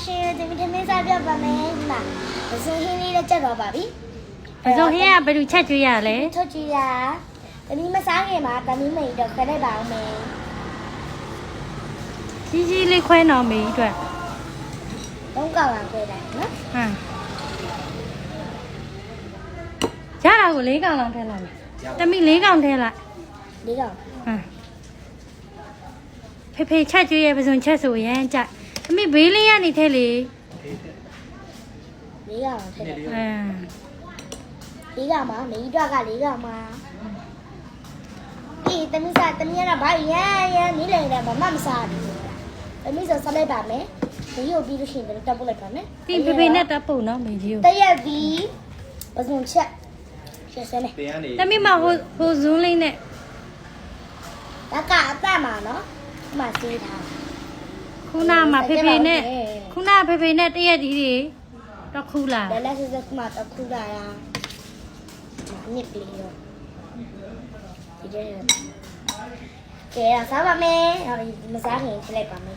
ရှင်တမီသမင်းစားပြပါမယ်ဒီမှာပစုံဟင်းလေးလည်းချက်တော့ပါပြီပစုံဟင်းကဘယ်လိုချက်ကျွေးရလဲထုတ်ကြည့်ရတမီမစားခင်မှာတမီမိတ်တော့ခက်လိုက်ပါအောင်မယ်ကြီးကြီးလေးခွဲတော်မေးအတွက်3ကောင်လာခွဲလိုက်နော်ဟမ်ရတာကို4ကောင်လောက်ထည့်လိုက်တမီ4ကောင်ထည့်လိုက်4ကောင်ဟမ်ဖေချက်ကျွေးရပစုံချက်ဆိုရမ်းကြတမီဘေးလေးရနေထဲလေ4ကောင်ထည့်လိုက်4ကောင်မှာမိတွက်က4ကောင်မှာအေးတမီစားတမီကတော့ဘာရမ်းနေလေတယ်မစားဘူးတမီဆိုဆက်လိုက်ပါမယ်ဒီကိုပြီးလို့ရှိရင်လည်းတက်ပုတ်လိုက်ပါမယ်ဒီဖေနဲ့တက်ပုတ်နော်မေကြီးကိုတရက်ပြီးပစုံချက်ဆက်စမ်းနေတမီမဟိုဇွန်းလေးနဲ့ဒါကအသက်မှာနော်ဒီမှာစေးထားခုနမှာဖေနဲ့ခုနဖေနဲ့တရက်ဒီတွေတော့ခူးလာတယ်လက်ဆက်ကမှတော့ခူးလာတာနစ်ကလေးတော့ဒီကျဲကဲစားပါမယ်မစားခင်ထည့်လိုက်ပါမယ်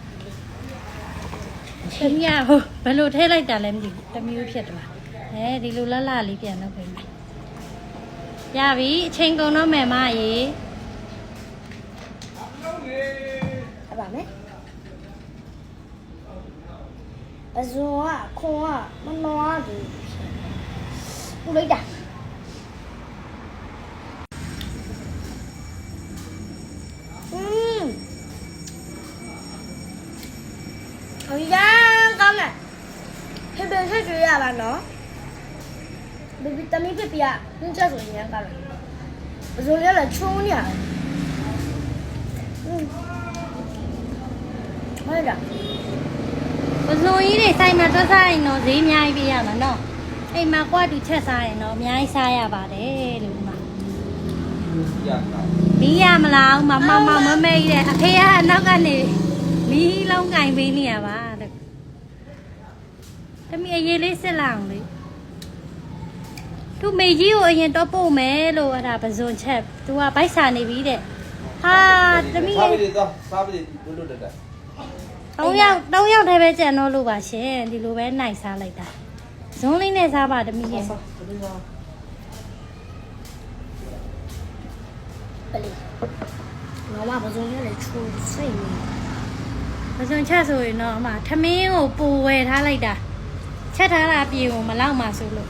တမီးဟိုဘယ်လိုထည့်လိုက်တာလဲမသိဘူးတမီးဖြစ်တယ်လားဒီလိုလှလှလေးပြန်လုပ်ပေးမယ်ရပြီအချိန်ကုန်တော့မယ်မရေဟုတ်ပါမယ်ပဇွန်ကခွန်ကမနှောဘူးပူလိုက်တာ好呀，刚来，这边是谁呀？完了，baby，咱们这边你这做啥干了？我昨天来抽呢。ဟုတ်တယ်ပစုံကြီးတွေဆိုင်မှာသွားစားရင်တော့ဈေးအများကြီးပေးရမှာနော်အိမ်မှာကွာတူချက်စားရင်တော့အများကြီးစားရပါတယ်လို့ဒီမှာဒီရမလားမမဲကြီးတဲ့အဖေကအနောက်ကနေမီးလုံးကင်ပေးနေရပါတဲ့တမီးအရေးလေးစစ်လာအောင်လေသူမေကြီးကိုအရင်တော့ပို့မယ်လို့အဲ့ဒါပစုံချက်သူကဗိုက်စာနေပြီတဲ့ဟာတမီးစားပြီတော့စားပြီလို့တက်3ယောက်တည်းပဲကြံတော့လို့ပါရှင်ဒီလိုပဲနိုင်စားလိုက်တာဇွန်းလေးနဲ့စားပါတမီးရဲ့ပလီငါမပဇွန်နဲ့ချိုးစိတ်နေပစုံချက်ဆိုရင်တော့အမထမင်းကိုပူဝယ်ထားလိုက်တာချက်ထားတာပြေကိုမလောက်မှဆိုလို့